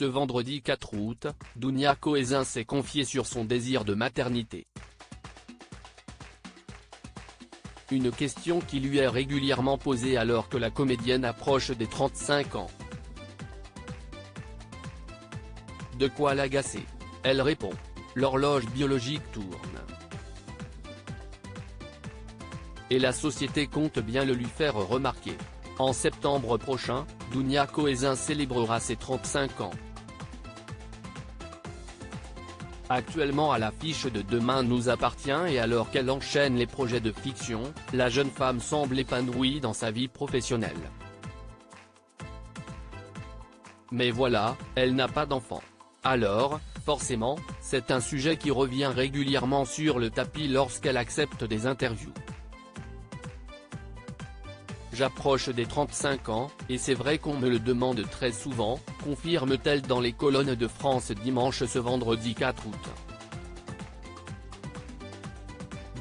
Ce vendredi 4 août, Dounia Cohézin s'est confiée sur son désir de maternité. Une question qui lui est régulièrement posée alors que la comédienne approche des 35 ans. De quoi l'agacer? Elle répond: l'horloge biologique tourne. Et la société compte bien le lui faire remarquer. En septembre prochain, Dounia Cohézin célébrera ses 35 ans. Actuellement à l'affiche de Demain nous appartient et alors qu'elle enchaîne les projets de fiction, la jeune femme semble épanouie dans sa vie professionnelle. Mais voilà, elle n'a pas d'enfant. Alors, forcément, c'est un sujet qui revient régulièrement sur le tapis lorsqu'elle accepte des interviews. J'approche des 35 ans, et c'est vrai qu'on me le demande très souvent, confirme-t-elle dans les colonnes de France Dimanche ce vendredi 4 août.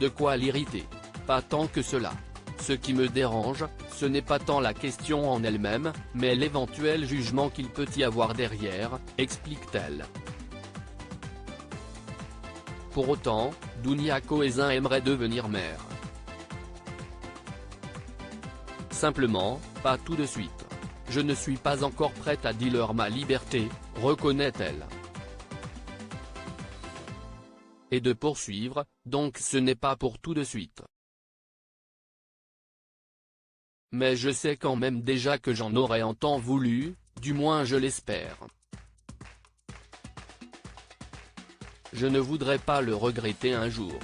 De quoi l'irriter? Pas tant que cela. Ce qui me dérange, ce n'est pas tant la question en elle-même, mais l'éventuel jugement qu'il peut y avoir derrière, explique-t-elle. Pour autant, Dounia Cohézin aimerait devenir mère. Simplement, pas tout de suite. Je ne suis pas encore prête à dealer ma liberté, reconnaît-elle. Et de poursuivre, donc ce n'est pas pour tout de suite. Mais je sais quand même déjà que j'en aurais en temps voulu, du moins je l'espère. Je ne voudrais pas le regretter un jour.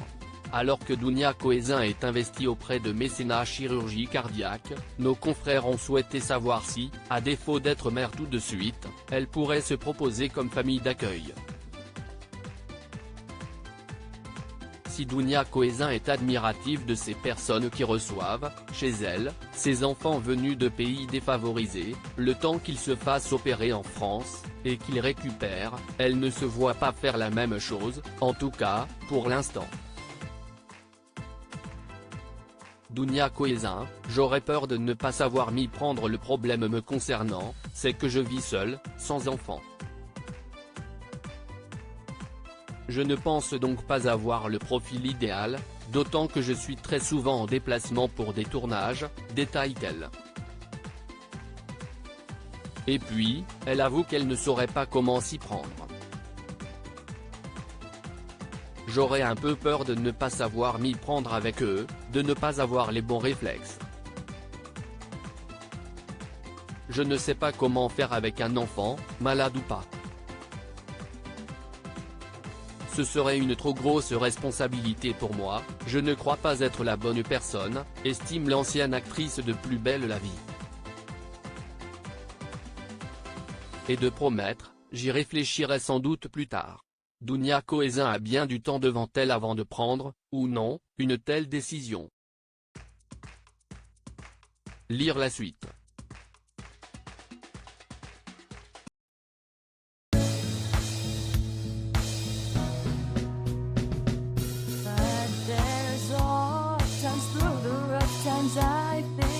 Alors que Dounia Cohézin est investie auprès de Mécénat Chirurgie Cardiaque, nos confrères ont souhaité savoir si, à défaut d'être mère tout de suite, elle pourrait se proposer comme famille d'accueil. Si Dounia Cohézin est admirative de ces personnes qui reçoivent, chez elle, ces enfants venus de pays défavorisés, le temps qu'ils se fassent opérer en France, et qu'ils récupèrent, elle ne se voit pas faire la même chose, en tout cas, pour l'instant. Dounia Cohézin: j'aurais peur de ne pas savoir m'y prendre. Le problème me concernant, c'est que je vis seule, sans enfant. Je ne pense donc pas avoir le profil idéal, d'autant que je suis très souvent en déplacement pour des tournages, détaille-t-elle. Et puis, elle avoue qu'elle ne saurait pas comment s'y prendre. J'aurais un peu peur de ne pas savoir m'y prendre avec eux, de ne pas avoir les bons réflexes. Je ne sais pas comment faire avec un enfant, malade ou pas. Ce serait une trop grosse responsabilité pour moi, je ne crois pas être la bonne personne, estime l'ancienne actrice de Plus belle la vie. Et de promettre: j'y réfléchirai sans doute plus tard. Dounia Cohézin a bien du temps devant elle avant de prendre, ou non, une telle décision. Lire la suite. But there's all times through the rough times I think